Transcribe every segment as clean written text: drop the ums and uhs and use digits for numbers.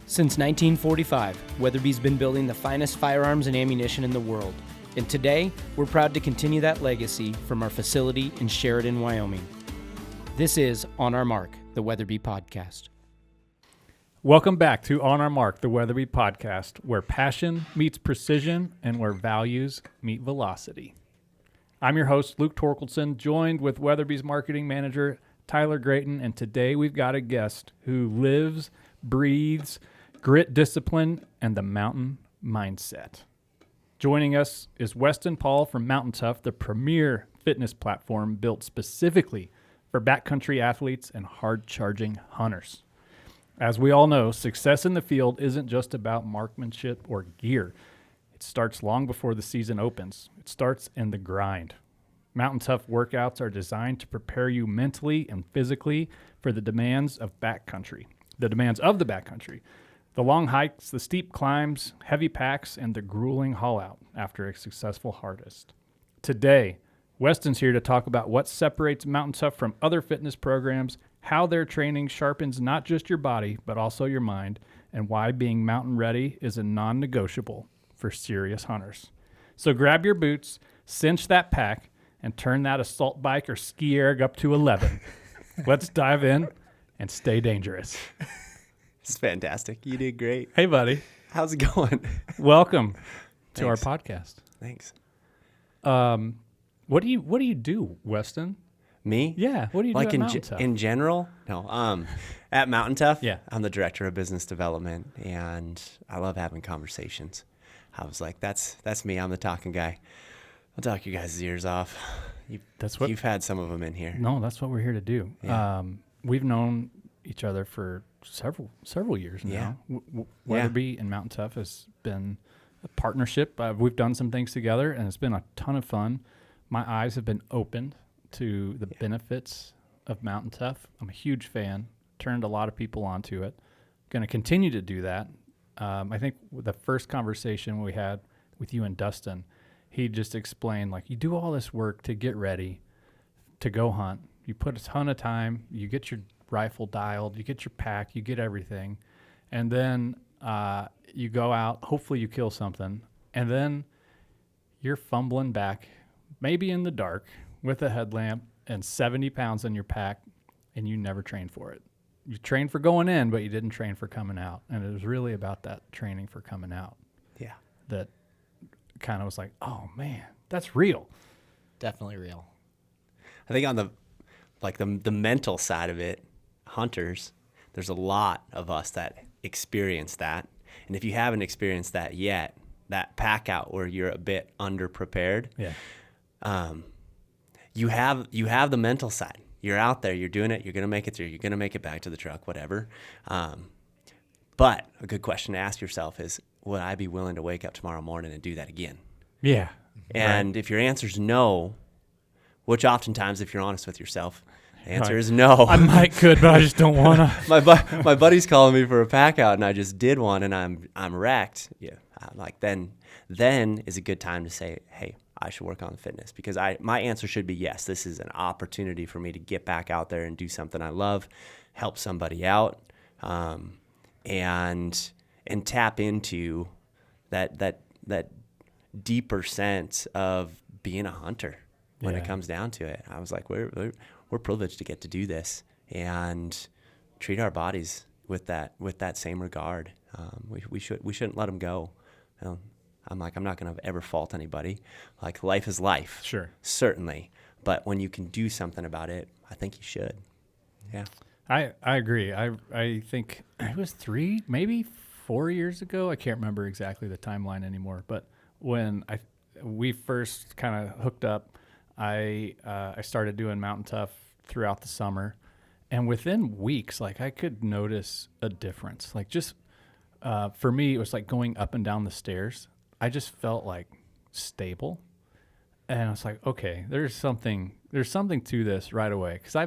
Since 1945, Weatherby's been building the finest firearms and ammunition in the world. And today, we're proud to continue that legacy from our facility in Sheridan, Wyoming. This is On Our Mark, the Weatherby Podcast. Welcome back to On Our Mark, the Weatherby Podcast, where passion meets precision and where values meet velocity. I'm your host, Luke Torkelson, joined with Weatherby's marketing manager, Tyler Grayton, and today we've got a guest who lives, breathes, grit, discipline, and the mountain mindset. Joining us is Weston Paul from MTN Tough, the premier fitness platform built specifically for backcountry athletes and hard-charging hunters. As we all know, success in the field isn't just about marksmanship or gear. It starts long before the season opens. It starts in the grind. MTN Tough workouts are designed to prepare you mentally and physically for the demands of the backcountry. The long hikes, the steep climbs, heavy packs, and the grueling haul-out after a successful harvest. Today, Weston's here to talk about what separates MTN Tough from other fitness programs, how their training sharpens not just your body, but also your mind, and why being mountain ready is a non-negotiable for serious hunters. So grab your boots, cinch that pack, and turn that assault bike or ski erg up to 11. Let's dive in and stay dangerous. It's fantastic. You did great. Hey, buddy. How's it going? Welcome to our podcast. Thanks. What do you do, Weston? Me? Yeah. What do you do at MTN Tough? In general? No. At MTN Tough, yeah. I'm the director of business development, and I love having conversations. I was like, that's me. I'm the talking guy. I'll talk you guys' ears off. You've had some of them in here. No, that's what we're here to do. Yeah. We've known each other for several years now. Weatherby and MTN Tough has been a partnership. We've done some things together, and it's been a ton of fun. My eyes have been opened to the benefits of MTN Tough. I'm a huge fan. Turned a lot of people onto it. Going to continue to do that. I think the first conversation we had with you and Dustin, he just explained, like, you do all this work to get ready to go hunt. You put a ton of time. You get your rifle dialed. You get your pack. You get everything. And then you go out. Hopefully you kill something. And then you're fumbling back, maybe in the dark, with a headlamp and 70 pounds in your pack, and you never trained for it. You trained for going in, but you didn't train for coming out. And it was really about that training for coming out. Yeah. That kind of was like, oh, man, that's real. Definitely real. I think on the mental side of it, hunters, there's a lot of us that experience that. And if you haven't experienced that yet, that pack out where you're a bit underprepared, you have the mental side. You're out there, you're doing it, you're going to make it through, you're going to make it back to the truck, whatever. But a good question to ask yourself is, would I be willing to wake up tomorrow morning and do that again? Yeah. And if your answer is no, which oftentimes, if you're honest with yourself, the answer is no. I might could, but I just don't want to. My buddy's calling me for a pack out, and I just did one, and I'm wrecked. Yeah, I'm like, then is a good time to say, hey, I should work on the fitness, because my answer should be yes. This is an opportunity for me to get back out there and do something I love, help somebody out, and tap into that deeper sense of being a hunter when it comes down to it. I was like, we're privileged to get to do this and treat our bodies with that same regard. We shouldn't let them go. I'm like, I'm not going to ever fault anybody. Like, life is life. Sure. Certainly. But when you can do something about it, I think you should. Yeah. I agree. I think it was 3, maybe 4 years ago. I can't remember exactly the timeline anymore. But when we first kind of hooked up, I started doing MTN Tough throughout the summer. And within weeks, like, I could notice a difference. Like, just for me, it was like going up and down the stairs. I just felt like stable, and I was like, okay, there's something to this right away. Because I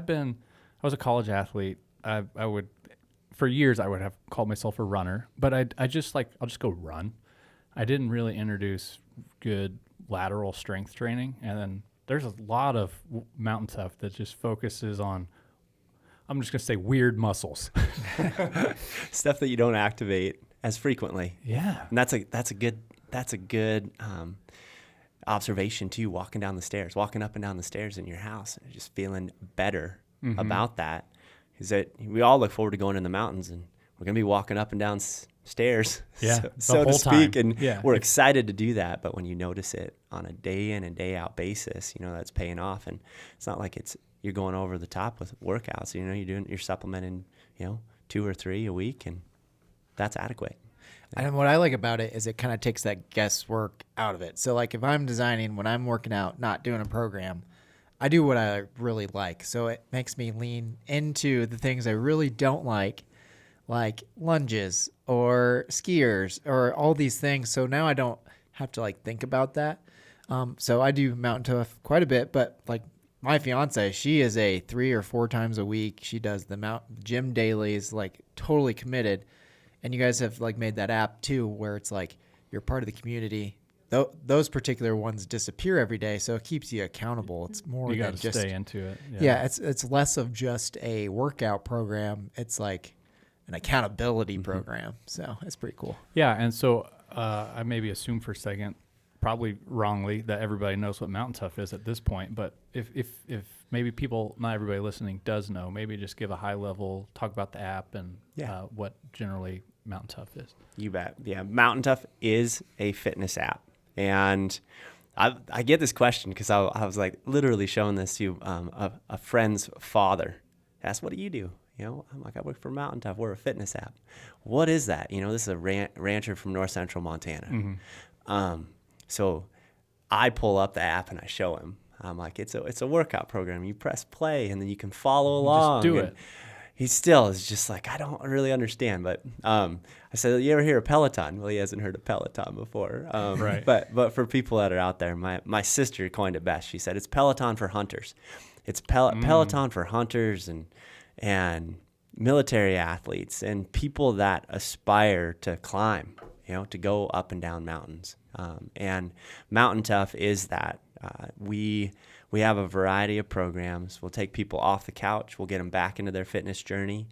was a college athlete. For years I would have called myself a runner, but I'll just go run. I didn't really introduce good lateral strength training, and then there's a lot of MTN Tough that just focuses on I'm just going to say weird muscles. Stuff that you don't activate as frequently. Yeah. And that's a good observation too, walking up and down the stairs in your house, and just feeling better about that. Is that we all look forward to going in the mountains, and we're going to be walking up and down stairs, so to speak. Time. And we're excited to do that. But when you notice it on a day in and day out basis, that's paying off. And it's not like you're going over the top with workouts. You're supplementing, 2 or 3 a week, and that's adequate. And what I like about it is it kind of takes that guesswork out of it. So like if I'm designing, when I'm working out, not doing a program, I do what I really like. So it makes me lean into the things I really don't like lunges or skiers or all these things. So now I don't have to think about that. So I do Mountain Tough quite a bit, but my fiance, she is a 3 or 4 times a week. She does the gym dailies, totally committed. And you guys have made that app too, where it's you're part of the community. Those particular ones disappear every day, so it keeps you accountable. It's more you than just stay into it. Yeah, it's less of just a workout program. It's like an accountability program. So it's pretty cool. Yeah, and so I maybe assume for a second, probably wrongly, that everybody knows what Mountain Tough is at this point. But if maybe not everybody listening does know, maybe just give a high level, talk about the app and what generally Mountain Tough is. You bet. Yeah, Mountain Tough is a fitness app. And I get this question because I was literally showing this to a friend's father. Asked, what do you do? I'm I work for Mountain Tough. We're a fitness app. What is that? This is a rancher from north central Montana. Mm-hmm. So I pull up the app and I show him. I'm it's a workout program. You press play and then you can follow along. Just do it. He still is just I don't really understand. But I said, you ever hear of Peloton? Well, he hasn't heard of Peloton before. Right. But for people that are out there, my sister coined it best. She said, it's Peloton for hunters. It's Peloton for hunters and military athletes and people that aspire to climb, to go up and down mountains. And Mountain Tough is that. We have a variety of programs. We'll take people off the couch. We'll get them back into their fitness journey.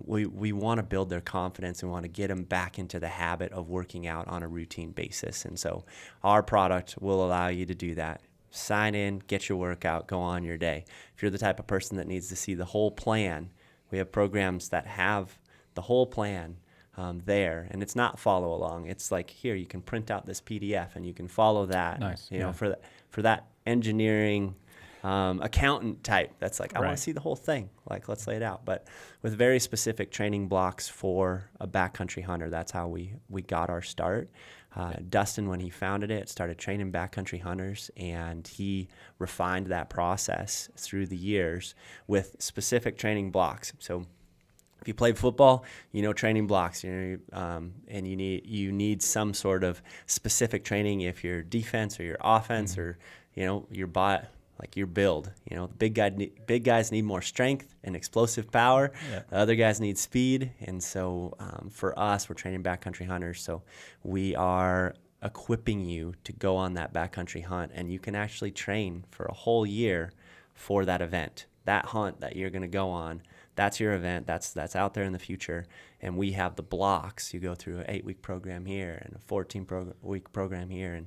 We want to build their confidence. We want to get them back into the habit of working out on a routine basis. And so our product will allow you to do that. Sign in, get your workout, go on your day. If you're the type of person that needs to see the whole plan, we have programs that have the whole plan there, and it's not follow along. It's here, you can print out this PDF and you can follow that. Nice. For that engineering accountant type, that's I want to see the whole thing. Let's lay it out. But with very specific training blocks for a backcountry hunter, that's how we got our start. Dustin, when he founded it, started training backcountry hunters, and he refined that process through the years with specific training blocks. So if you played football, training blocks, and you need some sort of specific training if you're defense or your offense or your body, your build. The big guys need more strength and explosive power. Yeah. The other guys need speed, and so for us, we're training backcountry hunters. So we are equipping you to go on that backcountry hunt, and you can actually train for a whole year for that event, that hunt that you're going to go on. That's your event. That's out there in the future. And we have the blocks. You go through an 8-week program here and a 14-week program here.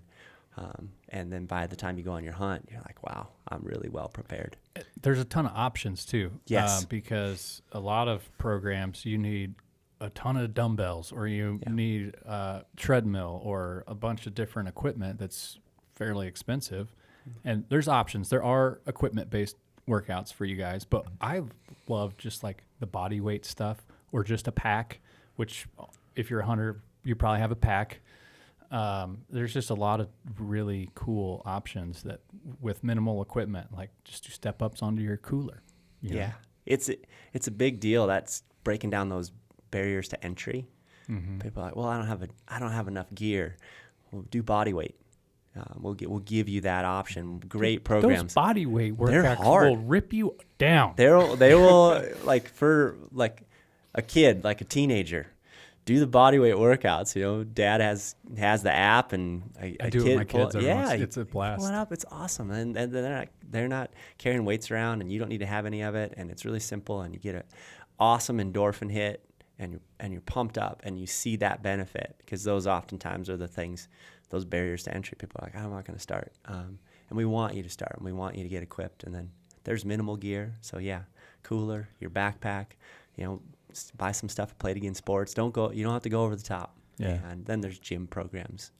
And then by the time you go on your hunt, you're wow, I'm really well prepared. There's a ton of options too. Yes. Because a lot of programs, you need a ton of dumbbells or you need a treadmill or a bunch of different equipment that's fairly expensive. Mm-hmm. And there's options. There are equipment-based workouts for you guys, but I love just the body weight stuff or just a pack, which if you're a hunter, you probably have a pack. There's just a lot of really cool options that with minimal equipment, just do step ups onto your cooler. You know? It's a big deal. That's breaking down those barriers to entry. Mm-hmm. People are well, I don't have enough gear. Well, do body weight. We'll give you that option. Great programs. Those body weight workouts will rip you down. They will for a kid, a teenager, do the body weight workouts. You know, Dad has the app, and I do it with my kids. It's a blast. Pull it up. It's awesome, and they're not carrying weights around, and you don't need to have any of it, and it's really simple, and you get an awesome endorphin hit, and you're pumped up, and you see that benefit, because those oftentimes are the things, those barriers to entry. People are like, I'm not going to start, and we want you to start, and we want you to get equipped, and then there's minimal gear. So yeah, cooler, your backpack, you know. Buy some stuff, play it against sports. You don't have to go over the top. Yeah. And then there's gym programs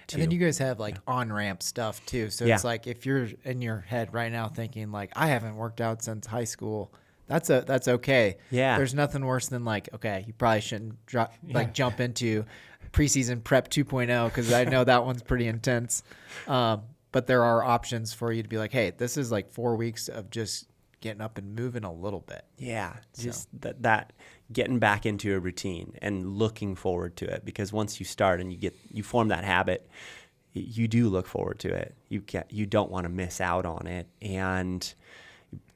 too. And then you guys have like on-ramp stuff too. So it's like, if you're in your head right now thinking like, I haven't worked out since high school, that's okay. Yeah. There's nothing worse than like, okay, you probably shouldn't jump into preseason prep 2.0, because I know that one's pretty intense. But there are options for you to be like, hey, this is like 4 weeks of just getting up and moving a little bit. Yeah, just that getting back into a routine and looking forward to it, because once you start and you form that habit, you do look forward to it. You don't want to miss out on it, and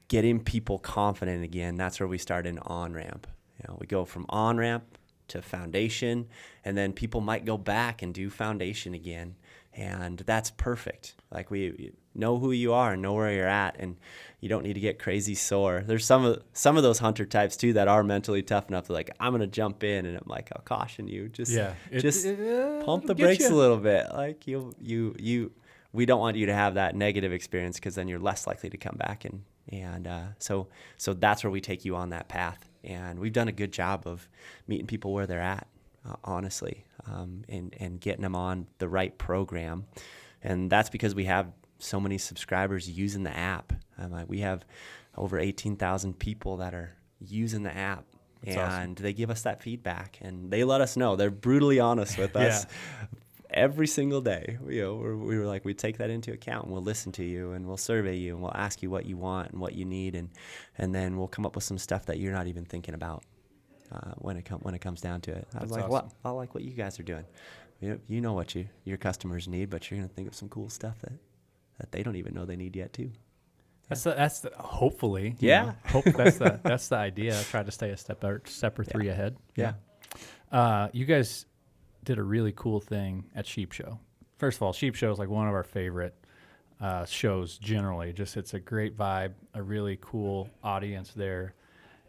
getting people confident again. That's where we start in on-ramp. You know, we go from on-ramp to foundation, and then people might go back and do foundation again, and that's perfect. Like, we know who you are and know where you're at, and you don't need to get crazy sore. There's some of those hunter types too that are mentally tough enough to like, I'm gonna jump in, and I'm like, I'll caution you, just pump the brakes a little bit. Like, we don't want you to have that negative experience, because then you're less likely to come back, and so that's where we take you on that path. And we've done a good job of meeting people where they're at, honestly, and getting them on the right program. And that's because we have so many subscribers using the app. We have over 18,000 people that are using the app. That's awesome. They give us that feedback, and they let us know. They're brutally honest with us. Every single day. We were like, we take that into account, and we'll listen to you, and we'll survey you, and we'll ask you what you want and what you need, and then we'll come up with some stuff that you're not even thinking about when it comes down to it. I was like, awesome. Well, I like what you guys are doing. You know what your customers need, but you're gonna think of some cool stuff that they don't even know they need yet too. That's hopefully. Yeah. Hope that's the idea. I try to stay a step or three ahead. Yeah. You guys did a really cool thing at Sheep Show. First of all, Sheep Show is like one of our favorite shows generally. Just, it's a great vibe, a really cool audience there,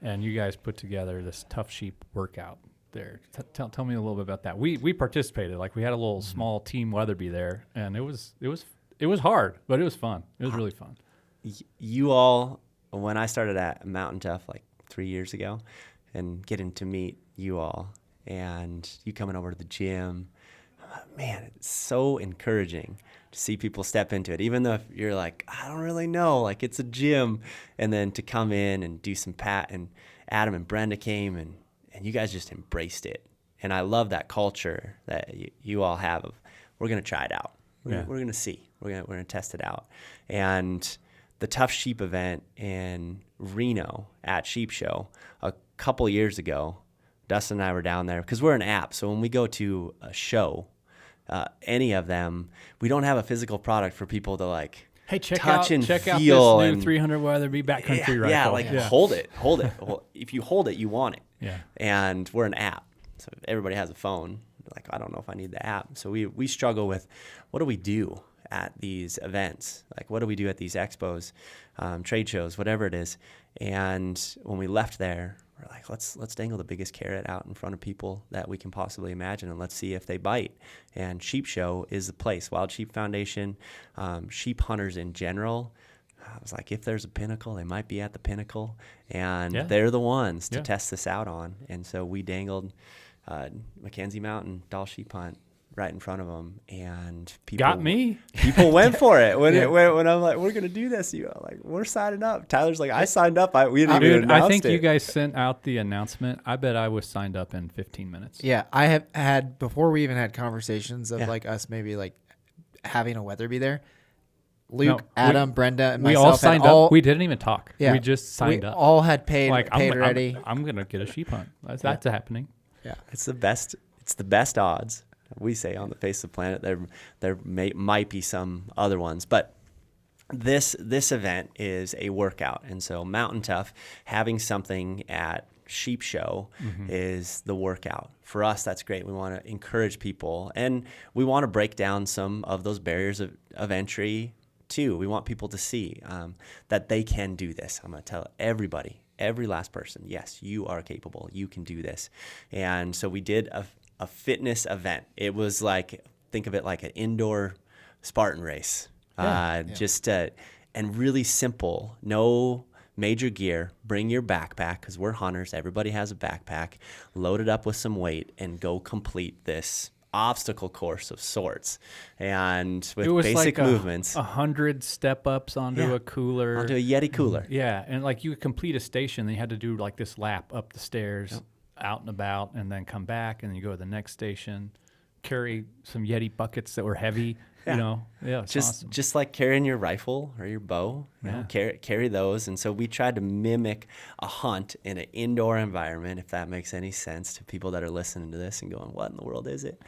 and you guys put together this Tough Sheep workout there. Tell me a little bit about that. We participated. Like, we had a little small team Weatherby there, and it was hard, but it was fun. It was really fun. You all, when I started at Mountain Tough like 3 years ago, and getting to meet you all, and you coming over to the gym, man, it's so encouraging to see people step into it, even though if you're like, I don't really know, like, it's a gym, and then to come in and do some and Adam and Brenda came, and you guys just embraced it. And I love that culture that you all have of, we're going to try it out. We're going to see. We're going to test it out. And the Tough Sheep event in Reno at Sheep Show a couple years ago, Dustin and I were down there, because we're an app. So when we go to a show, any of them, we don't have a physical product for people to like, hey, check touch out and this feel, new 300 Weatherby backcountry rifle. Hold it. Well, if you hold it, you want it. Yeah. And we're an app, so everybody has a phone. Like, I don't know if I need the app. So we struggle with, what do we do at these events? Like, what do we do at these expos, trade shows, whatever it is? And when we left there, we're like, let's dangle the biggest carrot out in front of people that we can possibly imagine, and let's see if they bite. And Sheep Show is the place. Wild Sheep Foundation, sheep hunters in general. I was like, if there's a pinnacle, they might be at the pinnacle, and they're the ones to test this out on. And so we dangled Mackenzie Mountain Doll Sheep Hunt right in front of them, and people went for it when I'm like, we're gonna do this, we're signing up. Tyler's like, I signed up. We didn't even announce it. I think you guys sent out the announcement. I bet I was signed up in 15 minutes. Yeah, I have had, before we even had conversations of like us maybe like having a Weatherby there. Luke, Adam, Brenda, and myself. We all signed up. We didn't even talk. Yeah, we just signed up. All had paid already. I'm gonna get a sheep hunt. That's happening. Yeah, it's the best. It's the best odds, we say, on the face of the planet. There might be some other ones, but this event is a workout. And so Mountain Tough, having something at sheep show is the workout. For us, that's great. We want to encourage people, and we want to break down some of those barriers of entry too. We want people to see that they can do this. I'm going to tell everybody, every last person, yes, you are capable. You can do this. And so we did a fitness event. It was like, think of it like an indoor Spartan race. And really simple, no major gear. Bring your backpack, because we're hunters. Everybody has a backpack. Load it up with some weight and go complete this obstacle course of sorts, and with basic like movements. 100 step ups onto a cooler, onto a Yeti cooler. Yeah, and like you would complete a station, then you had to do like this lap up the stairs, out and about, and then come back, and then you go to the next station, carry some Yeti buckets that were heavy. You know, it's awesome. Just like carrying your rifle or your bow, you know, carry those. And so we tried to mimic a hunt in an indoor environment, if that makes any sense to people that are listening to this and going, what in the world is it?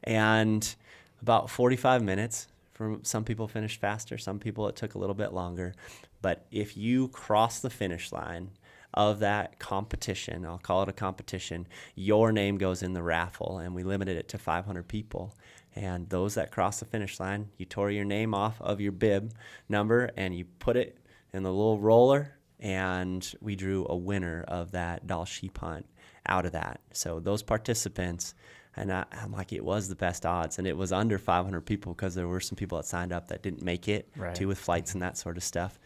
And about 45 minutes. For some people finished faster, some people it took a little bit longer. But if you cross the finish line of that competition, I'll call it a competition, your name goes in the raffle, and we limited it to 500 people. And those that cross the finish line, you tore your name off of your bib number and you put it in the little roller, and we drew a winner of that doll sheep hunt out of that. So those participants, and I'm like, it was the best odds, and it was under 500 people because there were some people that signed up that didn't make it, too, with flights and that sort of stuff.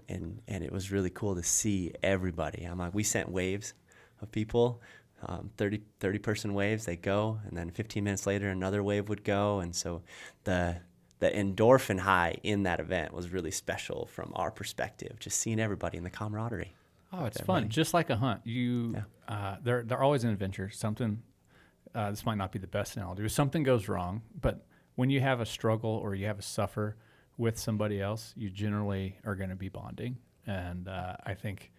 And it was really cool to see everybody. I'm like, we sent waves of people. 30-person waves, they go, and then 15 minutes later another wave would go. And so the endorphin high in that event was really special from our perspective, just seeing everybody in the camaraderie. Oh, it's fun, just like a hunt. They're always an adventure. Something, this might not be the best analogy, but something goes wrong, but when you have a struggle or you have a suffer with somebody else, you generally are going to be bonding. And I think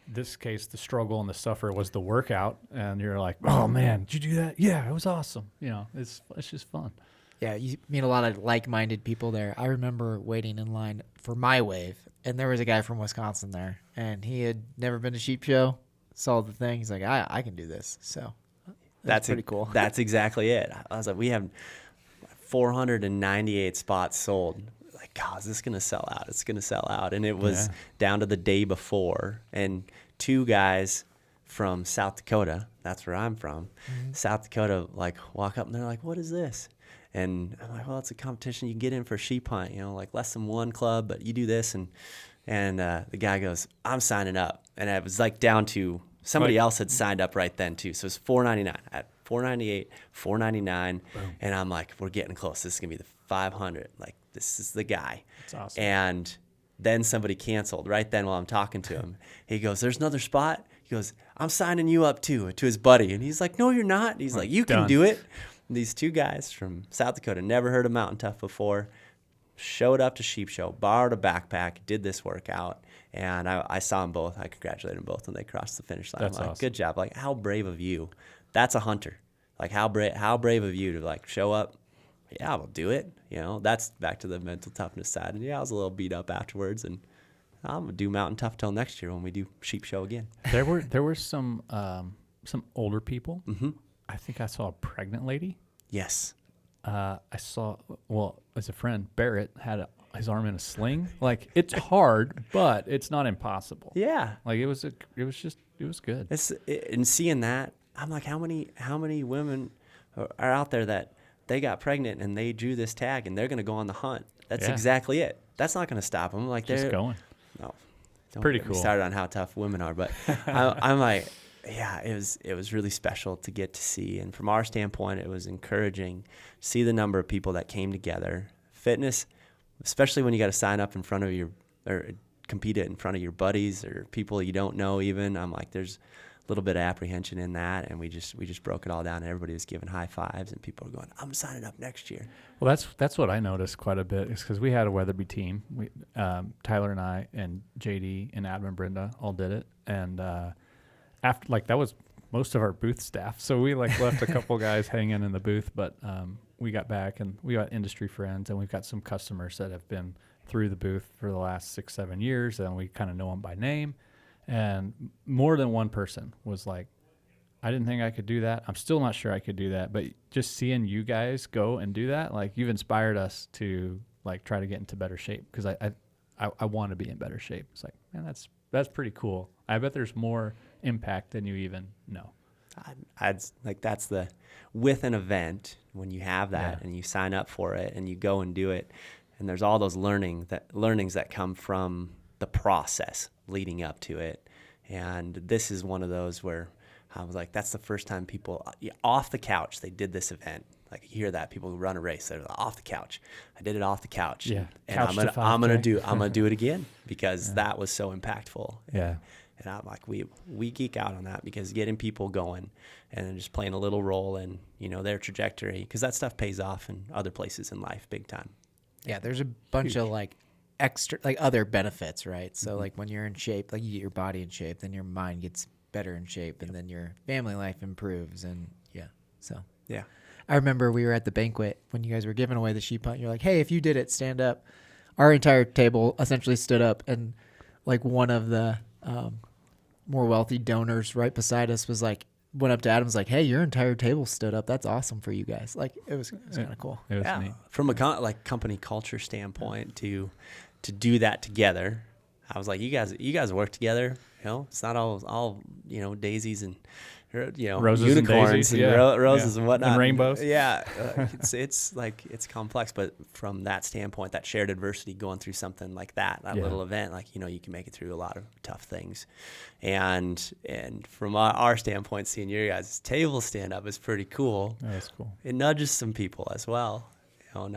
this case, the struggle and the suffer was the workout, and you're like, oh man, did you do that? Yeah, it was awesome. You know, it's just fun. Yeah, you meet a lot of like-minded people there. I remember waiting in line for my wave, and there was a guy from Wisconsin there, and he had never been to sheep show, saw the thing. He's like, I can do this. So that's pretty cool. That's exactly it. I was like, we have 498 spots sold. Like, God, is this going to sell out? It's going to sell out. And it was down to the day before. And two guys from South Dakota, that's where I'm from, South Dakota, like, walk up and they're like, what is this? And I'm like, well, it's a competition you get in for a sheep hunt, you know, like less than one club, but you do this. And the guy goes, I'm signing up. And it was like down to somebody else had signed up right then too. So it's $499 at $498, $499. And I'm like, we're getting close. This is going to be the 500. Like, this is the guy. That's awesome. And then somebody canceled right then while I'm talking to him. He goes, there's another spot. He goes, I'm signing you up too, to his buddy. And he's like, no, you're not. He's like, you can do it. And these two guys from South Dakota, never heard of Mountain Tough before, showed up to Sheep Show, borrowed a backpack, did this workout. And I saw them both. I congratulated them both when they crossed the finish line. That's I'm like, awesome. good job. Like, how brave of you. That's a hunter. Like, how brave of you to, like, show up. Yeah, we'll do it. You know, that's back to the mental toughness side. And yeah, I was a little beat up afterwards, and I'm gonna do Mountain Tough till next year when we do Sheep Show again. There were some older people. Mm-hmm. I think I saw a pregnant lady. Yes. I saw, well, as a friend, Barrett had his arm in a sling. Like, it's hard, but it's not impossible. Yeah. Like, it was good. And seeing that, I'm like, how many women are out there that they got pregnant and they drew this tag and they're going to go on the hunt? That's exactly it. That's not going to stop them. Like, just going. No, pretty cool. Started on how tough women are, but I'm like, yeah, it was really special to get to see. And from our standpoint, it was encouraging to see the number of people that came together. Fitness, especially when you got to sign up in front of or compete it in front of your buddies or people you don't know even. I'm like, there's a little bit of apprehension in that, and we just broke it all down, and everybody was giving high fives, and people were going, I'm signing up next year. Well, that's what I noticed quite a bit, is because we had a Weatherby team. We Tyler and I and JD and Adam and Brenda all did it, and after, like, that was most of our booth staff, so we like left a couple guys hanging in the booth, but we got back and we got industry friends, and we've got some customers that have been through the booth for the last 6-7 years, and we kind of know them by name. And more than one person was like, I didn't think I could do that. I'm still not sure I could do that. But just seeing you guys go and do that, like you've inspired us to like try to get into better shape because I want to be in better shape. It's like, man, that's pretty cool. I bet there's more impact than you even know. That's with an event when you have that and you sign up for it and you go and do it, and there's all those learnings that come from the process leading up to it. And this is one of those where I was like, that's the first time people off the couch, they did this event. Like you hear that people who run a race, they're off the couch. I did it off the couch. Yeah. And Couch I'm gonna do it again because that was so impactful. Yeah. And I'm like, we geek out on that because getting people going and then just playing a little role in, their trajectory, because that stuff pays off in other places in life big time. Yeah, there's a bunch of like extra, like other benefits, right? So like when you're in shape, like you get your body in shape, then your mind gets better in shape, and then your family life improves. And yeah. I remember we were at the banquet when you guys were giving away the sheep hunt. You're like, hey, if you did it, stand up. Our entire table essentially stood up, and like one of the more wealthy donors right beside us was like, went up to Adam, was like, hey, your entire table stood up. That's awesome for you guys. Like it was kind of cool. It was neat. From a company culture standpoint, to do that together, I was like, you guys work together. It's not all daisies and roses unicorns and, roses and whatnot and rainbows. Yeah, it's complex, but from that standpoint, that shared adversity, going through something like that little event, you can make it through a lot of tough things, and from our standpoint, seeing your guys' table stand up is pretty cool. That's cool. It nudges some people as well. I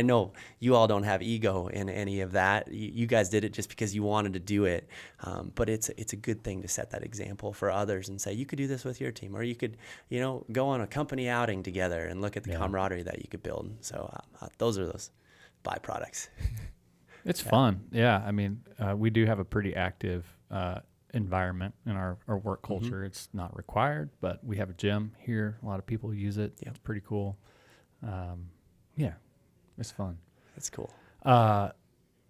know you all don't have ego in any of that. You guys did it just because you wanted to do it. But it's a good thing to set that example for others and say, you could do this with your team, or you could, go on a company outing together and look at the camaraderie that you could build. So those are those byproducts. It's fun. Yeah. I mean, we do have a pretty active environment in our work culture. Mm-hmm. It's not required, but we have a gym here. A lot of people use it. Yep. It's pretty cool. It's fun. It's cool.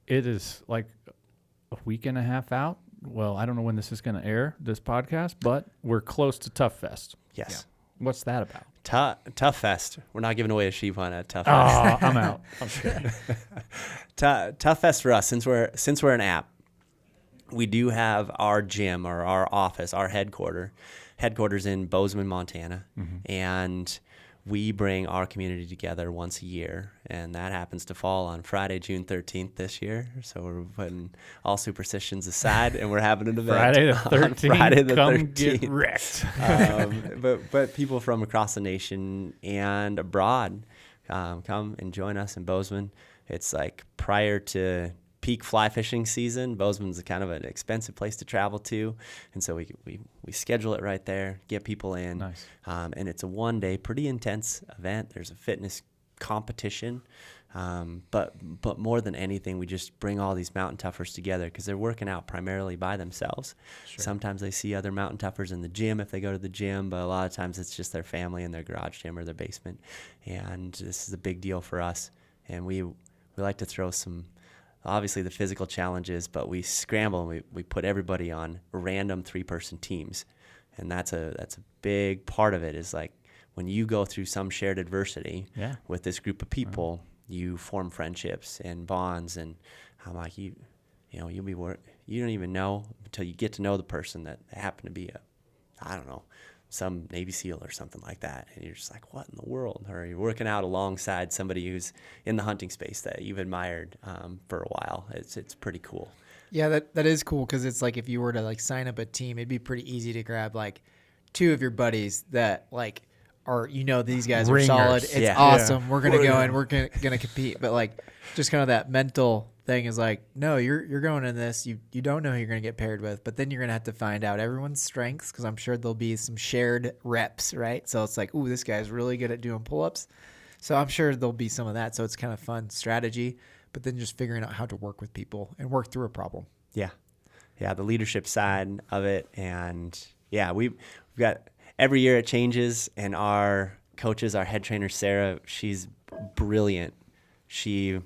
It is like a week and a half out. Well, I don't know when this is going to air, this podcast, but we're close to Tough Fest. Yes. Yeah. What's that about? Tough Fest. We're not giving away a sheep hunt at Tough Fest. Oh, I'm out. I'm kidding. Tough Fest for us, since we're an app, we do have our gym or our office, our headquarters in Bozeman, Montana, and we bring our community together once a year, and that happens to fall on Friday, June 13th this year. So we're putting all superstitions aside, and we're having an event Friday the 13th. Friday the Come 13th. Get wrecked. But people from across the nation and abroad come and join us in Bozeman. It's like prior to peak fly fishing season. Bozeman's kind of an expensive place to travel to, and so we schedule it right there, get people in. Nice. And it's a one-day, pretty intense event. There's a fitness competition, but more than anything, we just bring all these mountain toughers together because they're working out primarily by themselves. Sure. Sometimes they see other mountain toughers in the gym if they go to the gym, but a lot of times it's just their family in their garage gym or their basement. And this is a big deal for us, and we like to throw some, obviously the physical challenges, but we scramble and we put everybody on random 3-person teams. And that's a big part of it, is like when you go through some shared adversity with this group of people, you form friendships and bonds. And I'm like, you don't even know until you get to know the person that happened to be some Navy SEAL or something like that. And you're just like, what in the world? Or you're working out alongside somebody who's in the hunting space that you've admired for a while. It's pretty cool. Yeah, that is cool, because it's like if you were to like sign up a team, it'd be pretty easy to grab like 2 of your buddies that like are, these guys are solid. It's awesome. We're going to go and we're going to compete. But like just kind of that mental thing is like, no, you're going in this. You don't know who you're going to get paired with, but then you're going to have to find out everyone's strengths, because I'm sure there'll be some shared reps, right? So it's like, ooh, this guy's really good at doing pull-ups. So I'm sure there'll be some of that. So it's kind of fun strategy, but then just figuring out how to work with people and work through a problem. Yeah, the leadership side of it. And we've got, every year it changes, and our coaches, our head trainer, Sarah, she's brilliant. She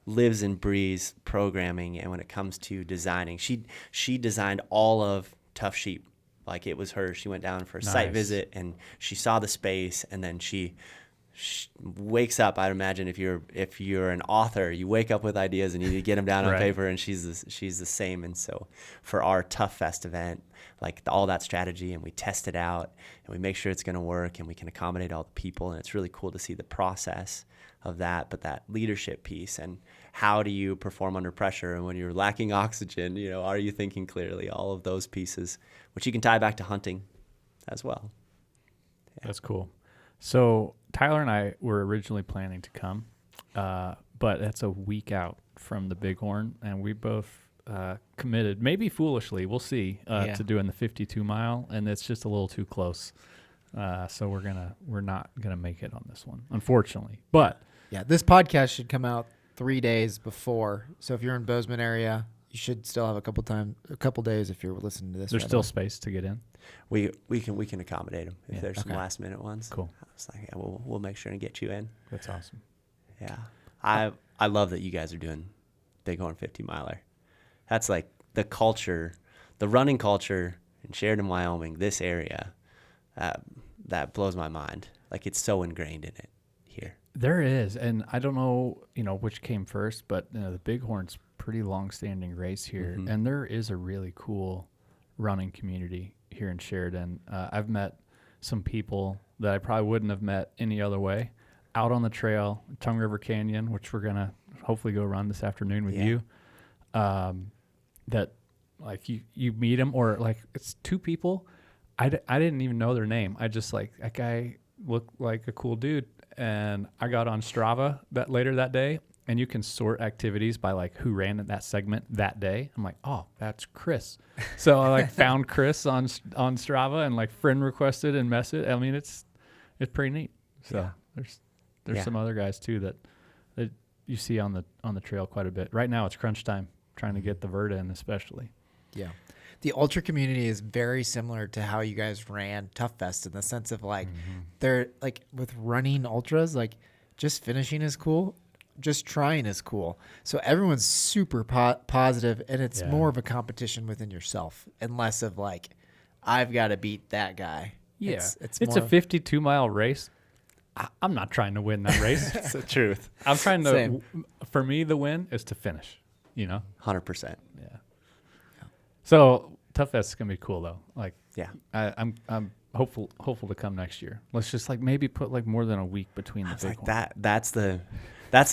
lives and breathes programming. And when it comes to designing, she designed all of Tough Sheep. Like it was hers. She went down for a site visit and she saw the space, and then she wakes up. I'd imagine if you're an author, you wake up with ideas and you need to get them down on paper, and she's the same. And so for our Tough Fest event, like all that strategy, and we test it out and we make sure it's going to work and we can accommodate all the people, and it's really cool to see the process of that. But that leadership piece, and how do you perform under pressure, and when you're lacking oxygen, are you thinking clearly? All of those pieces, which you can tie back to hunting as well. Yeah. That's cool. So Tyler and I were originally planning to come, but it's a week out from the Bighorn, and we both committed, maybe foolishly, we'll see, to doing the 52 mile, and it's just a little too close. So we're not gonna make it on this one, unfortunately. But yeah, this podcast should come out 3 days before. So if you're in Bozeman area, you should still have a couple days if you're listening to this. There's still space to get in. We can accommodate them if there's some last minute ones. Cool. I was like, we'll make sure and get you in. That's awesome. Yeah, I love that you guys are doing Bighorn 50 miler. That's like the culture, the running culture in Sheridan, Wyoming. This area, that blows my mind. Like it's so ingrained in it here. There is, and I don't know, which came first, but the Bighorn's pretty long-standing race here, and there is a really cool running community here in Sheridan. I've met some people that I probably wouldn't have met any other way out on the trail, Tongue River Canyon, which we're gonna hopefully go run this afternoon with you. That like you meet them, or like it's two people. I didn't even know their name. I just like that guy looked like a cool dude. And I got on Strava later that day, and you can sort activities by like who ran that segment that day. I'm like, oh, that's Chris. So I like found Chris on Strava and like friend requested and messaged. I mean, it's pretty neat. So there's some other guys too that you see on the trail quite a bit. Right now it's crunch time, trying to get the vert in especially. Yeah. The ultra community is very similar to how you guys ran Tough Fest, in the sense of like they're like with running ultras, like just finishing is cool, just trying is cool. So everyone's super positive, and it's more of a competition within yourself and less of like, I've got to beat that guy. Yeah, it's a 52 mile race. I'm not trying to win that race. It's the truth. I'm trying to. For me, the win is to finish. 100%. Yeah. So Tough Fest is gonna be cool though. Like, I'm hopeful to come next year. Let's just like maybe put like more than a week between the big like that's the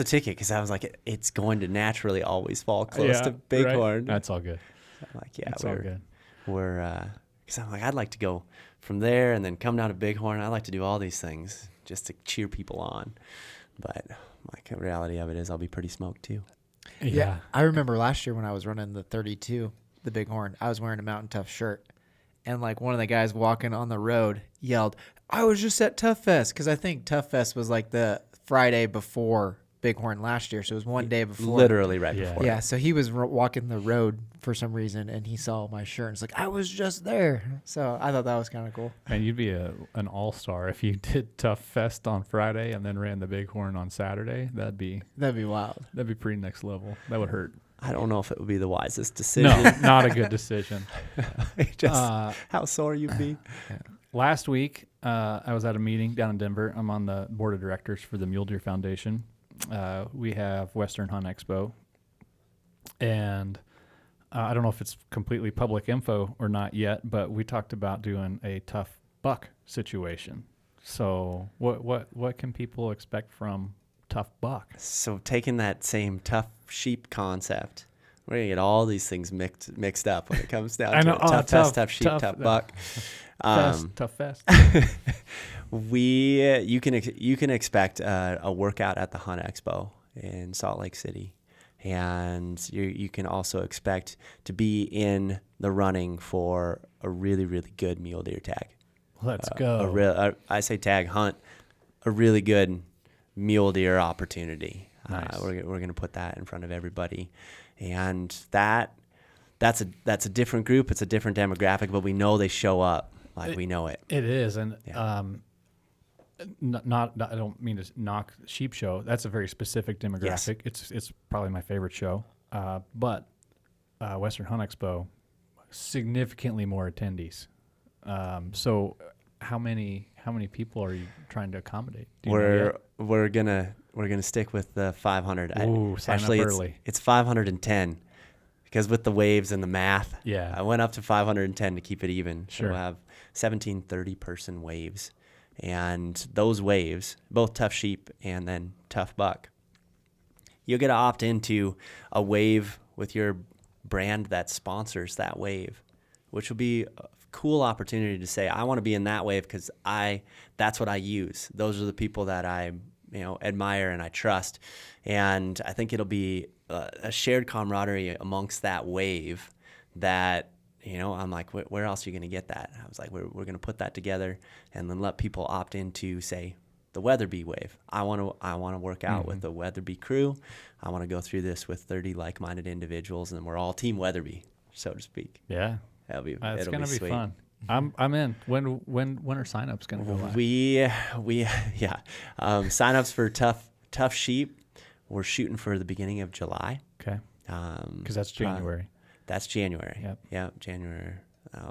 ticket, because I was like, it's going to naturally always fall close to Bighorn. Right? That's all good. I'm like, it's all good. Because I'm like, I'd like to go from there and then come down to Bighorn. I like to do all these things just to cheer people on. But like the reality of it is, I'll be pretty smoked too. Yeah. I remember last year when I was running the 32. The Bighorn, I was wearing a Mountain Tough shirt, and like one of the guys walking on the road yelled, "I was just at Tough Fest," because I think Tough Fest was like the Friday before Bighorn last year, so it was one day before. Literally right before. Yeah, so he was walking the road for some reason, and he saw my shirt, and it's like, I was just there. So I thought that was kind of cool. And you'd be an all-star if you did Tough Fest on Friday and then ran the Bighorn on Saturday. That'd be wild. That'd be pretty next level. That would hurt. I don't know if it would be the wisest decision. No, not a good decision. How sore you'd be. Last week, I was at a meeting down in Denver. I'm on the board of directors for the Mule Deer Foundation. We have Western Hunt Expo. And I don't know if it's completely public info or not yet, but we talked about doing a tough buck situation. So what can people expect from tough buck? So taking that same tough sheep concept, we're gonna get all these things mixed up when it comes down to it. Tough fest, tough sheep, tough buck. Tough fest. You can expect a workout at the Hunt Expo in Salt Lake City, and you can also expect to be in the running for a really, really good mule deer tag. Let's go. I say tag hunt, a really good mule deer opportunity. Nice. We're going to put that in front of everybody, and that's a different group. It's a different demographic, but we know they show up. We know it. It is, and not I don't mean to knock Sheep Show. That's a very specific demographic. Yes. It's probably my favorite show. But Western Hunt Expo, significantly more attendees. So how many people are you trying to accommodate? Do you know yet? We're gonna stick with the 500. Ooh, sign up early. It's 510 because with the waves and the math, Yeah. I went up to 510 to keep it even. Sure. So we'll have 17 30-person waves, and those waves, both Tough Sheep and then Tough Buck, you'll get to opt into a wave with your brand that sponsors that wave, which will be a cool opportunity to say, I want to be in that wave because that's what I use. Those are the people that I admire and I trust. And I think it'll be a shared camaraderie amongst that wave that, I'm like, where else are you going to get that? I was like, we're going to put that together and then let people opt into, say, the Weatherby wave. I want to work out with the Weatherby crew. I want to go through this with 30 like-minded individuals, and we're all Team Weatherby, so to speak. Yeah. It'll be Sweet. Fun. I'm in. When are signups going to go live? We signups for Tough Sheep. We're shooting for the beginning of July. Okay. Because that's January. That's January. Yep. Yeah, January.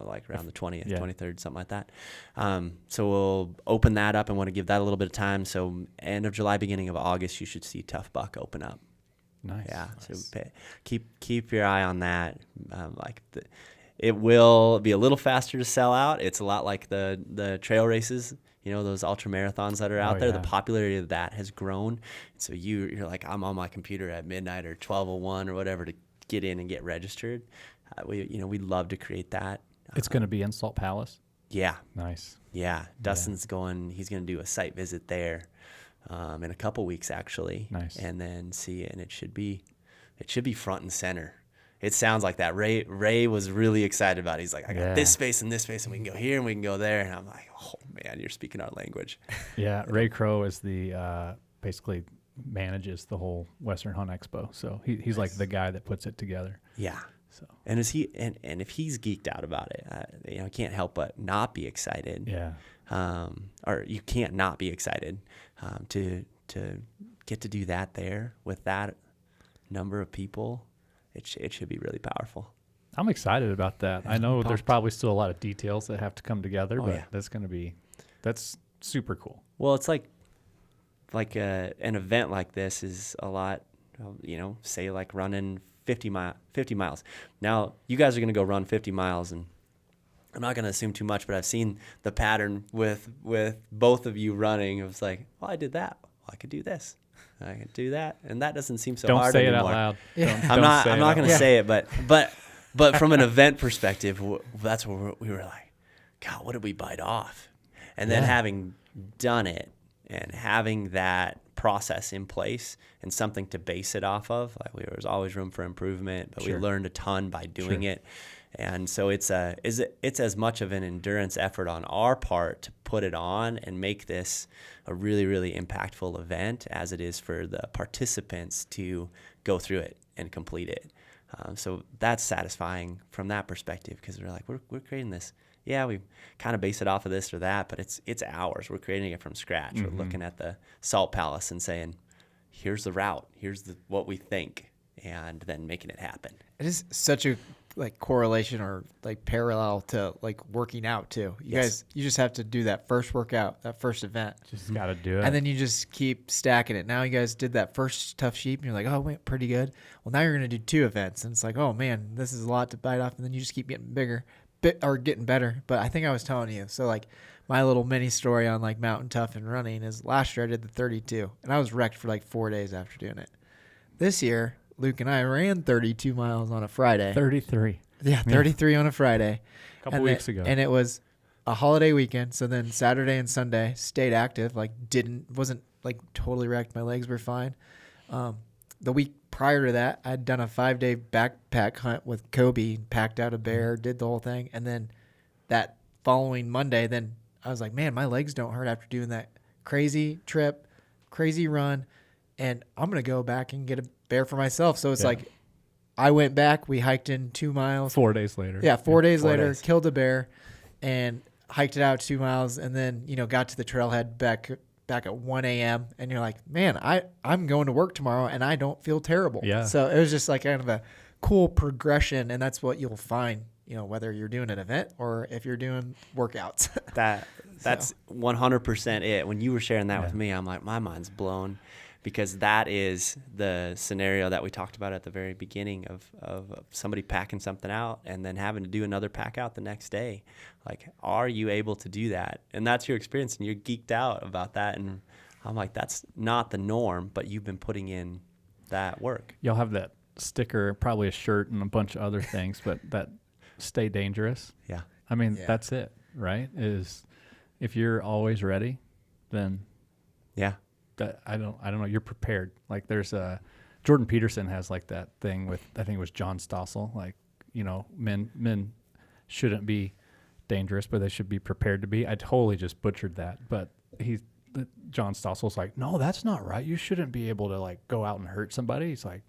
Like around the 20th, Yeah. 23rd, something like that. So we'll open that up and want to give that a little bit of time. So end of July, beginning of August, you should see Tough Buck open up. Nice. Yeah. Nice. So keep your eye on that. It will be a little faster to sell out. It's a lot like the trail races, those ultra marathons that are out there. Yeah. The popularity of that has grown. So you're like, I'm on my computer at midnight or 12:01 or whatever to get in and get registered. We'd love to create that. It's going to be in Salt Palace. Yeah. Nice. Yeah. Dustin's he's going to do a site visit there in a couple weeks, actually. Nice. And then and it should be front and center. It sounds like that. Ray was really excited about it. He's like, I got this space and this space, and we can go here and we can go there. And I'm like, oh man, you're speaking our language. Yeah. Ray Crow is the basically manages the whole Western Hunt Expo. So he's like the guy that puts it together. Yeah. So and if he's geeked out about it, I can't help but not be excited. Yeah. Or you can't not be excited to get to do that there with that number of people. It should be really powerful. I'm excited about that. I know there's probably still a lot of details that have to come together, but that's super cool. Well, it's like an event like this is a lot, say like running 50 miles. Now, you guys are going to go run 50 miles, and I'm not going to assume too much, but I've seen the pattern with both of you running. It was like, well, I did that. Well, I could do this. I could do that. And that doesn't seem so hard anymore. Don't say it out loud. Yeah. I'm not going to say it, but from an event perspective, that's where we were like, God, what did we bite off? And then having done it and having that process in place and something to base it off of, there was always room for improvement, but we learned a ton by doing it. And so it's as much of an endurance effort on our part to put it on and make this a really, really impactful event as it is for the participants to go through it and complete it. So that's satisfying from that perspective, because we're like, we're creating this. Yeah, we kind of base it off of this or that, but it's ours. We're creating it from scratch. Mm-hmm. We're looking at the Salt Palace and saying, here's the route, here's what we think, and then making it happen. It is such a correlation or parallel to working out too. You just have to do that first workout, that first event. Just got to do it. And then you just keep stacking it. Now you guys did that first Tough Sheep and you're like, oh, went pretty good. Well, now you're going to do 2 events. And it's like, oh man, this is a lot to bite off. And then you just keep getting bigger or getting better. But I think I was telling you, so my little mini story on Mountain Tough and running is last year I did the 32 and I was wrecked for 4 days after doing it. This year, Luke and I ran 32 miles on a Friday. 33. Yeah, 33 on a Friday. A couple weeks ago. And it was a holiday weekend, so then Saturday and Sunday stayed active, wasn't totally wrecked. My legs were fine. The week prior to that, I'd done a 5-day backpack hunt with Kobe, packed out a bear, did the whole thing. And then that following Monday, then I was like, man, my legs don't hurt after doing that crazy trip, crazy run. And I'm going to go back and get a bear for myself. So it's I went back, we hiked in 2 miles. 4 days later. Yeah, 4 days 4 later, days. killed a bear. And hiked it out 2 miles, and then, got to the trailhead back at 1 a.m. and you're like, man, I'm going to work tomorrow and I don't feel terrible. Yeah. So it was just like kind of a cool progression, and that's what you'll find, whether you're doing an event or if you're doing workouts. That's 100% it. When you were sharing that with me, I'm like, my mind's blown, because that is the scenario that we talked about at the very beginning of somebody packing something out and then having to do another pack out the next day. Like, are you able to do that? And that's your experience, and you're geeked out about that. And I'm like, that's not the norm, but you've been putting in that work. You'll have that sticker, probably a shirt and a bunch of other things, but that stay dangerous. Yeah. I mean, that's it, right? Is if you're always ready, then that I don't know. You're prepared. Like, there's Jordan Peterson has like that thing with, I think it was John Stossel. Like, men shouldn't be dangerous, but they should be prepared to be. I totally just butchered that, but John Stossel's like, no, that's not right. You shouldn't be able to like go out and hurt somebody. He's like,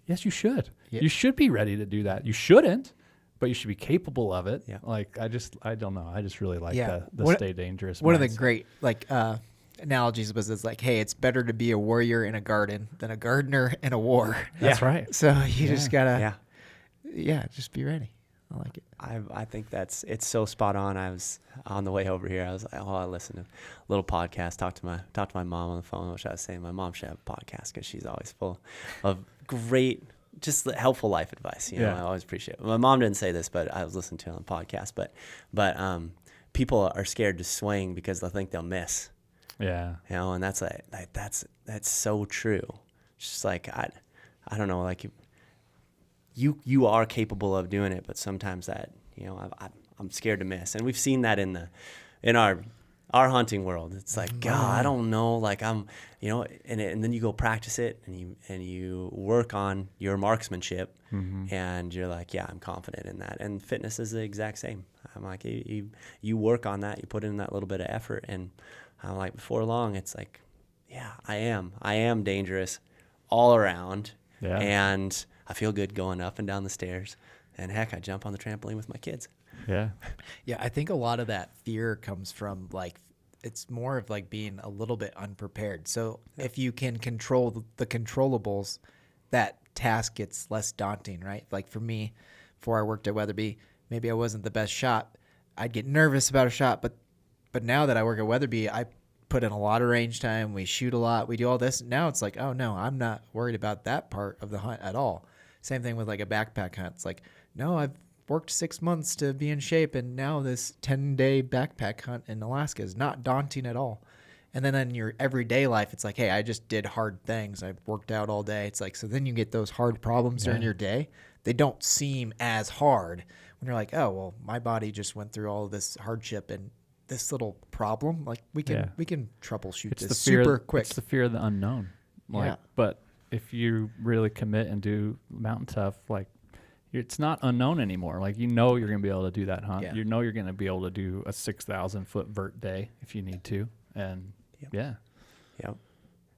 yes, you should. Yeah. You should be ready to do that. You shouldn't, but you should be capable of it. Yeah. Like, I don't know. I just really like the stay dangerous. One of the great analogies was like, hey, it's better to be a warrior in a garden than a gardener in a war. That's right. So you just gotta, just be ready. I like it. I think it's so spot on. I was on the way over here. I was like, I listened to a little podcast. Talked to my mom on the phone, which I was saying my mom should have a podcast because she's always full of great, just helpful life advice. I always appreciate it. My mom didn't say this, but I was listening to it on the podcast. But people are scared to swing because they think they'll miss. Yeah. And that's that's so true. It's just like I don't know, like you are capable of doing it, but sometimes that I'm scared to miss, and we've seen that in our hunting world. It's like, God, I don't know, like I'm, and then you go practice it, and you work on your marksmanship, and you're like, yeah, I'm confident in that. And fitness is the exact same. I'm like, you work on that, you put in that little bit of effort, and I'm like, before long, it's like, yeah, I am dangerous all around, and I feel good going up and down the stairs, and heck, I jump on the trampoline with my kids. Yeah. Yeah, I think a lot of that fear comes from like, it's more of like being a little bit unprepared. So if you can control the controllables, that task gets less daunting, right? Like for me, before I worked at Weatherby, maybe I wasn't the best shot. I'd get nervous about a shot, but now that I work at Weatherby, I put in a lot of range time. We shoot a lot. We do all this. Now it's like, oh no, I'm not worried about that part of the hunt at all. Same thing with like a backpack hunt. It's like, no, I've worked 6 months to be in shape, and now this 10-day backpack hunt in Alaska is not daunting at all. And then in your everyday life, it's like, hey, I just did hard things. I worked out all day. It's like, so then you get those hard problems during your day. They don't seem as hard when you're like, oh, well, my body just went through all of this hardship, and this little problem, like we can troubleshoot this super quick. It's the fear of the unknown. But if you really commit and do Mountain Tough, like, it's not unknown anymore. Like, you're going to be able to do that hunt. Yeah. You're going to be able to do a 6,000 foot vert day if you need to. And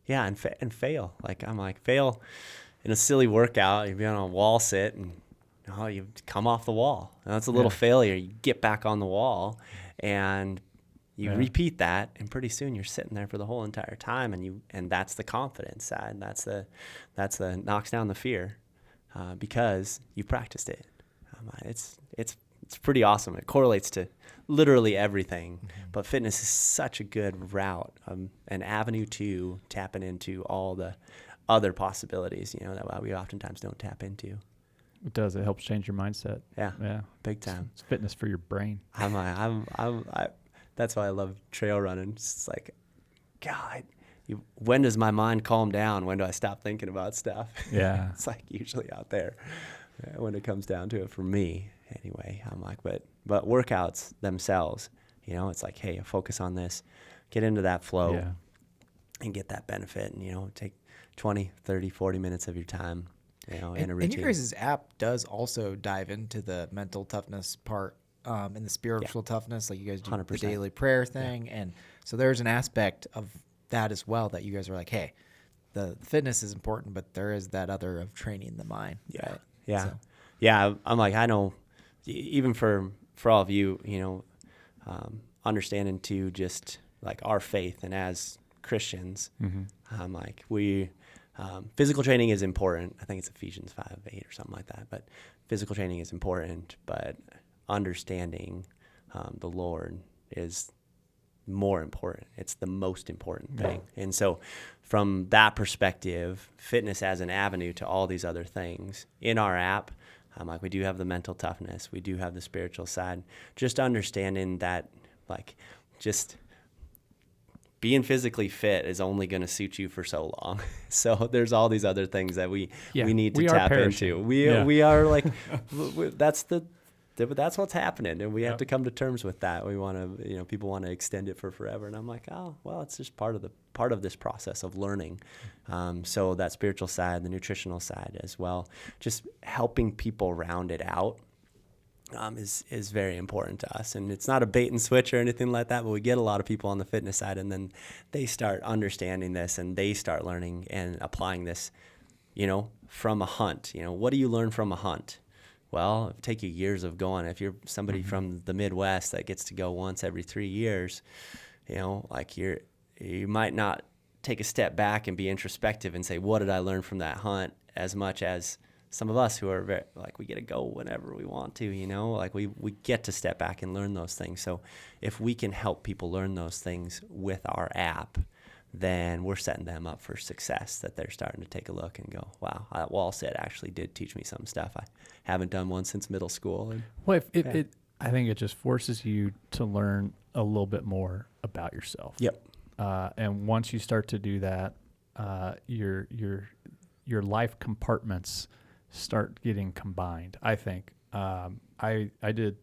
and fail. Like, I'm like, fail in a silly workout. You'd be on a wall sit and you come off the wall. And that's a little failure. You get back on the wall and you repeat that, and pretty soon you're sitting there for the whole entire time, and that's the confidence side. That's the knocks down the fear. Because you practiced it. It's pretty awesome. It correlates to literally everything. But fitness is such a good route, an avenue to tapping into all the other possibilities, that we oftentimes don't tap into. It does. It helps change your mindset. Yeah. Big time. It's fitness for your brain. That's why I love trail running. It's like, God, when does my mind calm down? When do I stop thinking about stuff? Yeah. It's like usually out there when it comes down to it for me anyway. I'm like, but workouts themselves, it's like, hey, focus on this, get into that flow and get that benefit, and, take 20, 30, 40 minutes of your time, in a routine. And your guys' app does also dive into the mental toughness part and the spiritual toughness. Like, you guys do 100%. The daily prayer thing. Yeah. And so there's an aspect of that as well, that you guys are like, hey, the fitness is important, but there is that other of training the mind. I'm like, I know, even for all of you, understanding too, just like our faith and as Christians, like physical training is important. I think it's Ephesians 5:8 or something like that. But physical training is important, but understanding the Lord is more important. It's the most important thing. And so from that perspective, fitness as an avenue to all these other things in our app, like we do have the mental toughness, we do have the spiritual side, just understanding that like just being physically fit is only going to suit you for so long. So there's all these other things that we need to tap into. We are like, that's what's happening, and we have to come to terms with that. We want to, people want to extend it for forever, and I'm like, oh, well, it's just part of this process of learning. So that spiritual side, the nutritional side as well, just helping people round it out is very important to us. And it's not a bait and switch or anything like that, but we get a lot of people on the fitness side, and then they start understanding this, and they start learning and applying this, from a hunt. What do you learn from a hunt? Well, it'll take you years of going. If you're somebody from the Midwest that gets to go once every 3 years, like you might not take a step back and be introspective and say, what did I learn from that hunt, as much as some of us who are very, like, we get to go whenever we want to, like we get to step back and learn those things. So if we can help people learn those things with our app, then we're setting them up for success, that they're starting to take a look and go, wow, that wall sit actually did teach me some stuff. I haven't done one since middle school. Well, I think it just forces you to learn a little bit more about yourself. Yep. And once you start to do that, your life compartments start getting combined, I think. I did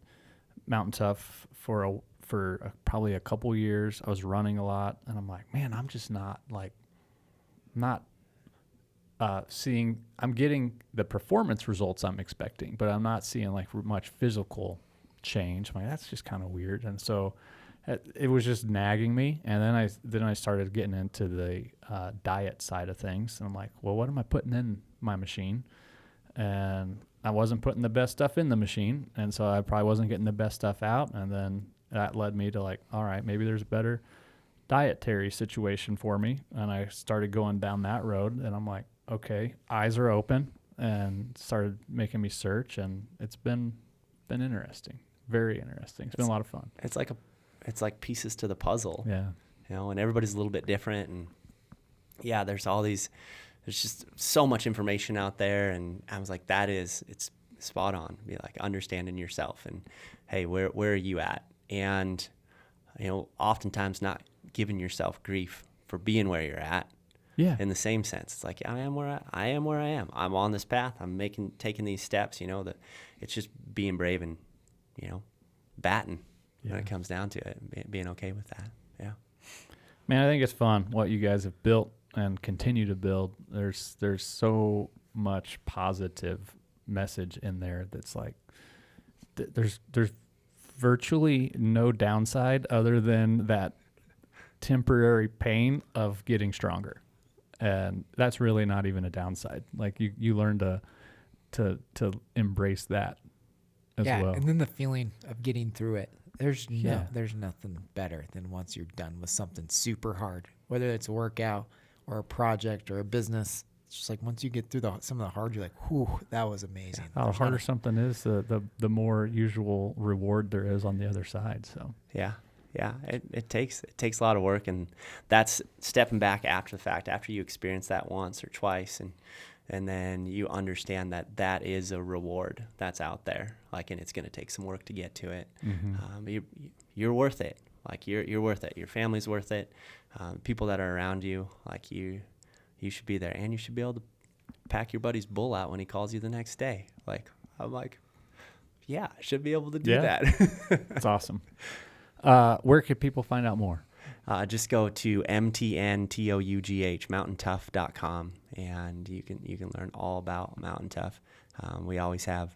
Mountain Tough for probably a couple years. I was running a lot, and I'm like, man, I'm just not seeing. I'm getting the performance results I'm expecting, but I'm not seeing like much physical change. I'm like, that's just kind of weird. And so it was just nagging me. And then I started getting into the diet side of things, and I'm like, well, what am I putting in my machine? And I wasn't putting the best stuff in the machine, and so I probably wasn't getting the best stuff out. And then that led me to like, all right, maybe there's a better dietary situation for me. And I started going down that road, and I'm like, okay, eyes are open, and started making me search, and it's been interesting, very interesting. It's been a lot of fun. It's like pieces to the puzzle. Yeah. And everybody's a little bit different, and there's just so much information out there. And I was like, it's spot on. Be like understanding yourself, and hey, where are you at? And, oftentimes not giving yourself grief for being where you're at. Yeah. In the same sense, it's like, I am where I am. I'm on this path. I'm taking these steps, that it's just being brave and, batting when it comes down to it, being okay with that. Yeah. Man, I think it's fun what you guys have built and continue to build. There's so much positive message in there that's like, there's virtually no downside other than that temporary pain of getting stronger. And that's really not even a downside. Like you learn to embrace that as well. Yeah, and then the feeling of getting through it. There's nothing better than once you're done with something super hard, whether it's a workout or a project or a business. It's just like once you get through some of the hard, you're like, whew, that was amazing. The harder something is, the more usual reward there is on the other side. So yeah, it takes a lot of work, and that's stepping back after the fact, after you experience that once or twice, and then you understand that is a reward that's out there, like, and it's going to take some work to get to it. You're worth it. Like you're worth it. Your family's worth it. People that are around you, like you should be there, and you should be able to pack your buddy's bull out when he calls you the next day. Like, I'm like, yeah, I should be able to do that. That's awesome. Where can people find out more? Just go to MTN Tough, mountaintough.com, and you can learn all about Mountain Tough. We always have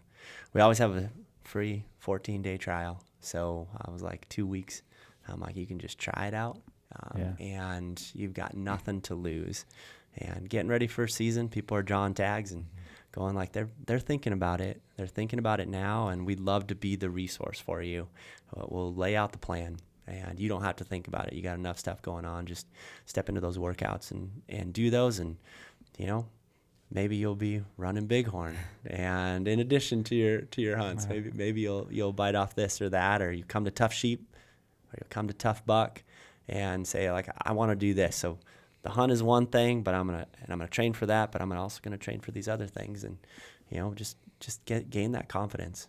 a free 14-day trial. So I was like 2 weeks. Like, you can just try it out, and you've got nothing to lose. And getting ready for a season, people are drawing tags and going like they're thinking about it. They're thinking about it now, and we'd love to be the resource for you. We'll lay out the plan, and you don't have to think about it. You got enough stuff going on. Just step into those workouts and do those, and maybe you'll be running Bighorn, and in addition to your hunts, maybe you'll bite off this or that, or you come to Tough Sheep, or you'll come to Tough Buck, and say like, I want to do this. So the hunt is one thing, but I'm gonna train for that, but I'm also gonna train for these other things, and just gain that confidence.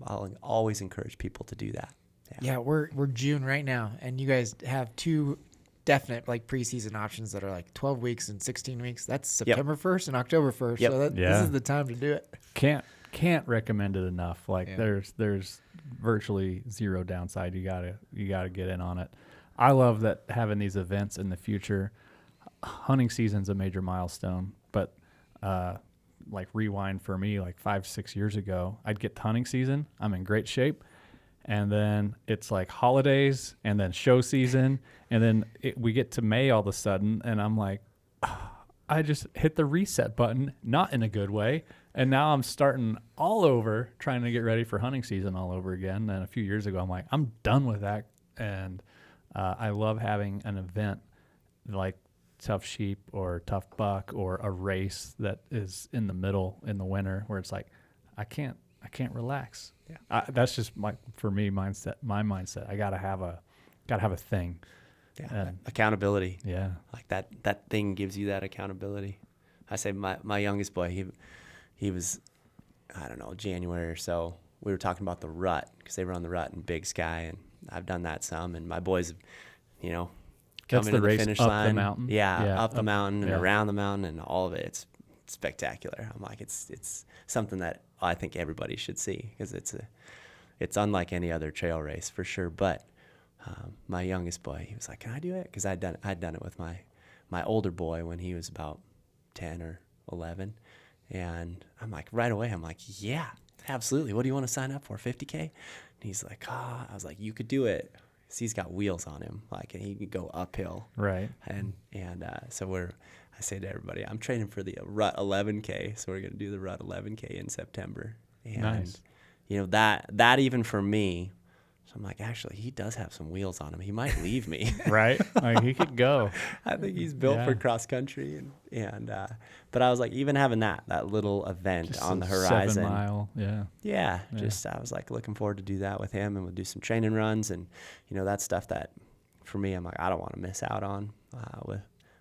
I'll always encourage people to do that. Yeah, we're June right now, and you guys have 2 definite like preseason options that are like 12 weeks and 16 weeks. That's September 1st and October 1st. Yep. So this is the time to do it. Can't recommend it enough. Like there's virtually zero downside. You gotta get in on it. I love that having these events in the future. Hunting season's a major milestone, but like rewind for me, like 5-6 years ago, I'd get to hunting season. I'm in great shape. And then it's like holidays and then show season. And then we get to May all of a sudden. And I'm like, I just hit the reset button, not in a good way. And now I'm starting all over trying to get ready for hunting season all over again. And a few years ago, I'm like, I'm done with that. And I love having an event like Tough Sheep or Tough Buck or a race that is in the middle in the winter where it's like, I can't relax. Yeah. That's just my mindset. I gotta have a thing. Yeah. And accountability. Yeah. Like that thing gives you that accountability. I say my youngest boy, he was, I don't know, January or so. We were talking about the rut because they run the rut in Big Sky, and I've done that some. And my boys, coming to the finish up line. The mountain. Yeah, up the mountain and yeah. around the mountain and all of it. It's spectacular. I'm like, it's something that I think everybody should see because it's unlike any other trail race for sure. But my youngest boy, he was like, "Can I do it?" Because I'd done it with my older boy when he was about 10 or 11, and I'm like, right away, I'm like, yeah, absolutely. What do you want to sign up for? 50K? And he's like, I was like, you could do it. He's got wheels on him, like, and he could go uphill. Right. And so I say to everybody, I'm training for the Rut 11K, so we're going to do the Rut 11K in September. And, nice. That even for me, so I'm like, actually, he does have some wheels on him. He might leave me. Right. Like he could go. I think he's built for cross country. But I was like, even having that little event Just on the horizon. 7 mile. Yeah. Yeah. I was like looking forward to do that with him, and we'll do some training runs. And, that's stuff that for me, I'm like, I don't want to miss out on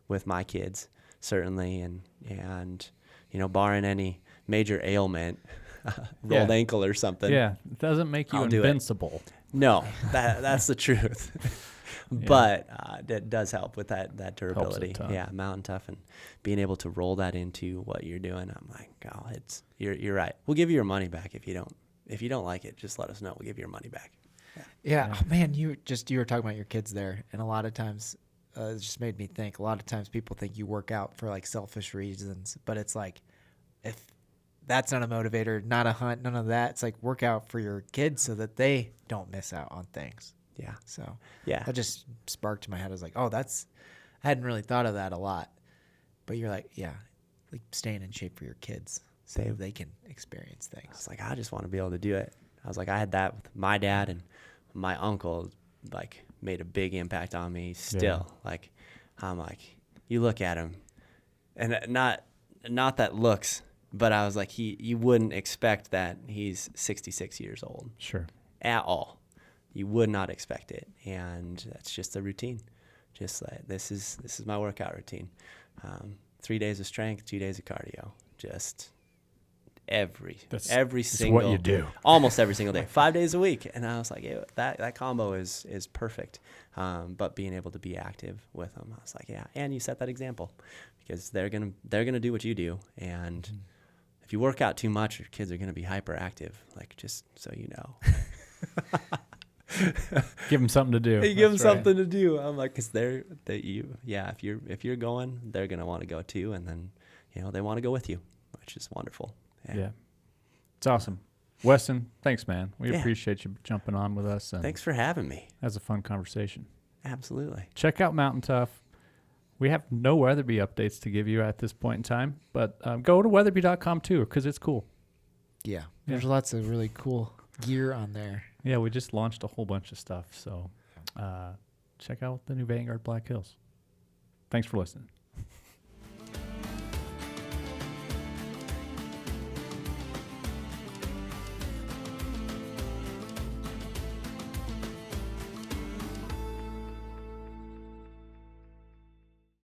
with my kids, certainly. And barring any major ailment, rolled ankle or something. Yeah. It doesn't make you invincible. No, that's the truth. But it does help with that durability. Yeah, Mountain Tough and being able to roll that into what you're doing. I'm like, oh, you're right. We'll give you your money back if you don't like it. Just let us know. We'll give you your money back. Yeah. Oh, man, you were talking about your kids there, and a lot of times it just made me think. A lot of times people think you work out for like selfish reasons, but it's like if that's not a motivator, not a hunt, none of that. It's like work out for your kids so that they don't miss out on things. Yeah. So that just sparked in my head. I was like, oh, I hadn't really thought of that a lot. But you're like, yeah, like staying in shape for your kids so they can experience things. I was like, I just want to be able to do it. I was like, I had that with my dad, and my uncle like made a big impact on me still. Yeah. Like, I'm like, you look at him, and not that looks, but I was like, you wouldn't expect that he's 66 years old. Sure. At all. You would not expect it. And that's just the routine. Just like, this is my workout routine. 3 days of strength, 2 days of cardio. Just every single, what you do. Almost every single day, 5 days a week. And I was like, that combo is perfect. But being able to be active with them, I was like, yeah. And you set that example because they're gonna do what you do. And if you work out too much, your kids are gonna be hyperactive. Like, just so you know. Give them something to do. You give them something to do. I'm like, because if you're going, they're gonna want to go too, and then they want to go with you, which is wonderful. Yeah. It's awesome. Weston, thanks, man. We appreciate you jumping on with us. And thanks for having me. That was a fun conversation. Absolutely. Check out Mountain Tough. We have no Weatherby updates to give you at this point in time, but go to weatherby.com too, because it's cool. Yeah. There's lots of really cool gear on there. Yeah, we just launched a whole bunch of stuff. So check out the new Vanguard Black Hills. Thanks for listening.